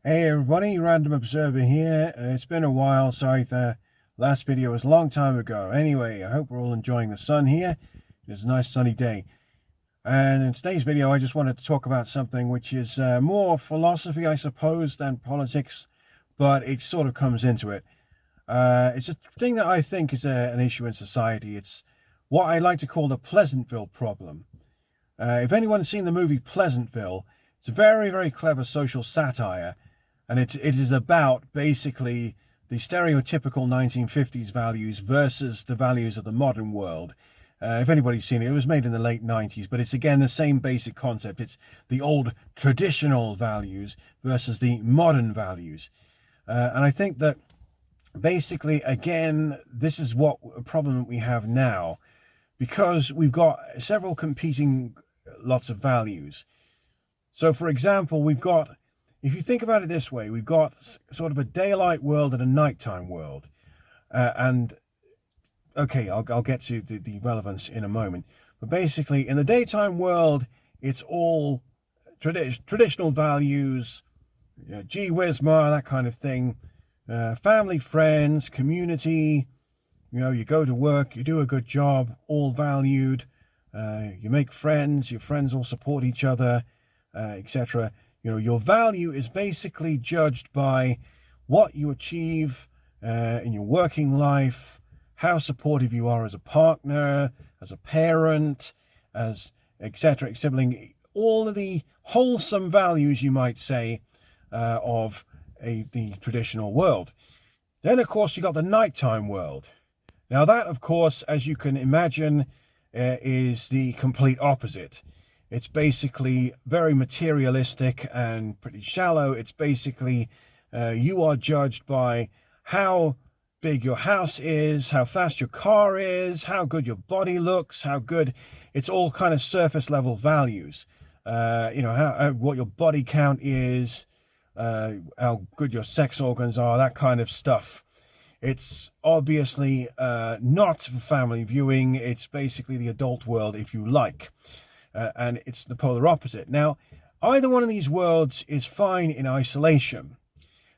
Hey everybody, Random Observer here. It's been a while, sorry, the last video was a long time ago. Anyway, I hope we're all enjoying the sun here. It's a nice sunny day. And in today's video, I just wanted to talk about something which is more philosophy, I suppose, than politics, but it sort of comes into it. It's a thing that I think is an issue in society. It's what I like to call the Pleasantville Problem. If anyone's seen the movie Pleasantville, it's a very, very clever social satire. And it is about basically the stereotypical 1950s values versus the values of the modern world. If anybody's seen it, it was made in the late 90s, but it's again the same basic concept. It's the old traditional values versus the modern values. And I think that basically, again, this is what a problem we have now, because we've got several competing lots of values. So, for example, if you think about it this way, we've got sort of a daylight world and a nighttime world. And okay, I'll get to the relevance in a moment. But basically, in the daytime world, it's all traditional values, gee whiz ma, that kind of thing. Family, friends, community, you go to work, you do a good job, all valued. You make friends, your friends all support each other, etc. Your value is basically judged by what you achieve in your working life, how supportive you are as a partner, as a parent, as etc. sibling, all of the wholesome values, you might say, of the traditional world. Then, of course, you got the nighttime world. Now that, of course, as you can imagine, is the complete opposite. It's basically very materialistic and pretty shallow. It's basically you are judged by how big your house is, how fast your car is, how good your body looks, how good. It's all kind of surface level values. What your body count is, how good your sex organs are, that kind of stuff. It's obviously not for family viewing. It's basically the adult world, if you like. And it's the polar opposite. Now, either one of these worlds is fine in isolation.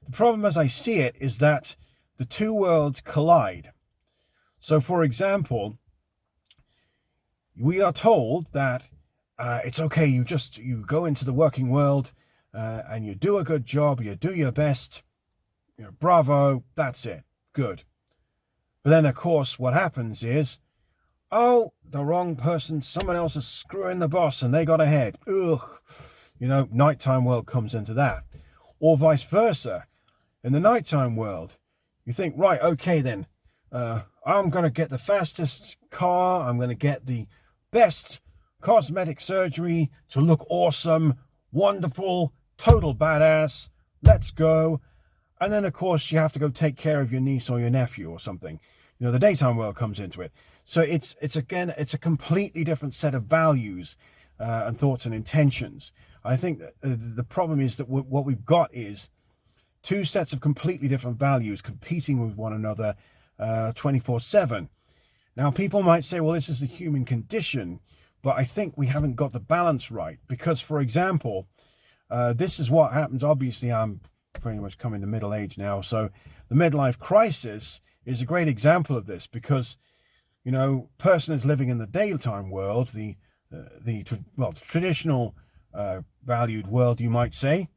The problem, as I see it, is that the two worlds collide. So, for example, we are told that it's okay, you go into the working world and you do a good job, you do your best, bravo, that's it, good. But then, of course, what happens is, oh, the wrong person, someone else is screwing the boss and they got ahead. Ugh. Nighttime world comes into that. Or vice versa. In the nighttime world, you think, right, okay then, I'm going to get the fastest car, I'm going to get the best cosmetic surgery to look awesome, wonderful, total badass, let's go. And then, of course, you have to go take care of your niece or your nephew or something. The daytime world comes into it. So it's a completely different set of values and thoughts and intentions. I think that the problem is that what we've got is two sets of completely different values competing with one another 24/7. Now, people might say, well, this is the human condition, but I think we haven't got the balance right. Because, for example, this is what happens. Obviously, I'm pretty much coming to middle age now. So the midlife crisis is a great example of this, because person is living in the daytime world, the traditional valued world, you might say.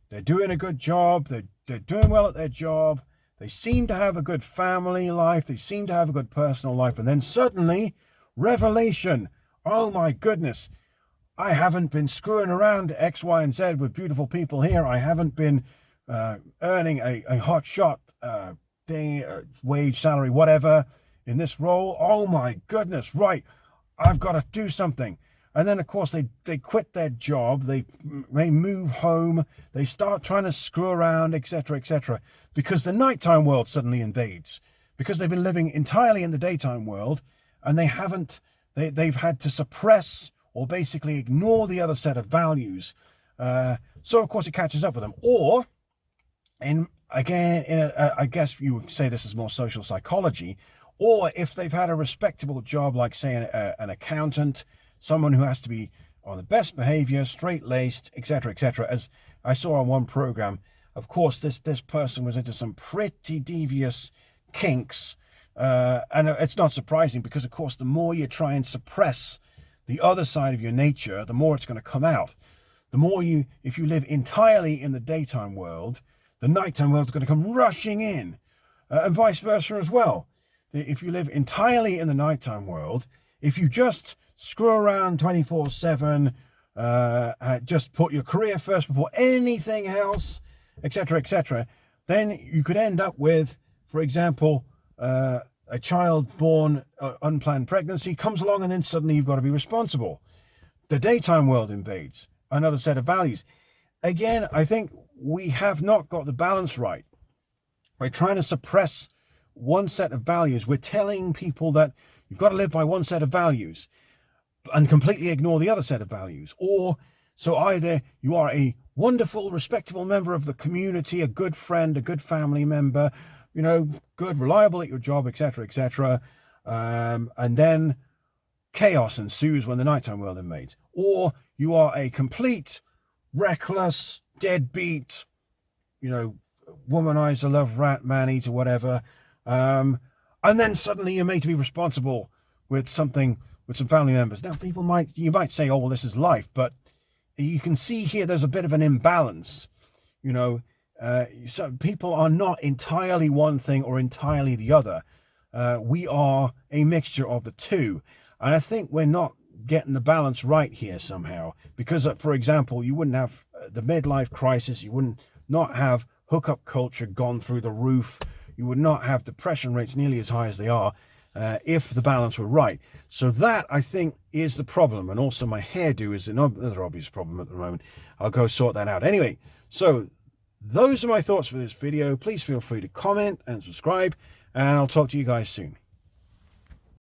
They're doing a good job, they're doing well at their job, they seem to have a good family life, they seem to have a good personal life, and then suddenly, revelation, oh my goodness, I haven't been screwing around X, Y, and Z with beautiful people here, I haven't been earning a hot shot wage, salary, whatever, in this role. Oh my goodness, right, I've got to do something. And then, of course, they quit their job, they move home, they start trying to screw around, etc., etc., because the nighttime world suddenly invades, because they've been living entirely in the daytime world, and they've had to suppress or basically ignore the other set of values. So, of course, it catches up with them. Or, I guess you would say this is more social psychology, or if they've had a respectable job, like, say, an accountant, someone who has to be on the best behavior, straight-laced, etc., etc. As I saw on one program, of course, this person was into some pretty devious kinks. And it's not surprising because, of course, the more you try and suppress the other side of your nature, the more it's going to come out. The more if you live entirely in the daytime world, the nighttime world is going to come rushing in, and vice versa as well. If you live entirely in the nighttime world, if you just screw around 24/7, just put your career first before anything else, etc., etc., then you could end up with, for example, a child born unplanned pregnancy comes along, and then suddenly you've got to be responsible. The daytime world invades, another set of values. Again, I think we have not got the balance right. We're trying to suppress one set of values. We're telling people that you've got to live by one set of values and completely ignore the other set of values. Or, so either you are a wonderful, respectable member of the community, a good friend, a good family member, you know, good, reliable at your job, etc., etc., and then chaos ensues when the nighttime world invades. Or you are a complete, reckless, deadbeat, you know, womanizer, love rat, man-eater, whatever, and then suddenly you're made to be responsible with something, with some family members. Now, you might say, oh, well, this is life, but you can see here there's a bit of an imbalance. You know, so people are not entirely one thing or entirely the other. We are a mixture of the two, and I think we're not getting the balance right here somehow, because for example, you wouldn't have the midlife crisis, you wouldn't not have hookup culture gone through the roof, you would not have depression rates nearly as high as they are, if the balance were right. So that, I think, is the problem. And also my hairdo is another obvious problem at the moment. I'll go sort that out. Anyway, so those are my thoughts for this video. Please feel free to comment and subscribe, and I'll talk to you guys soon.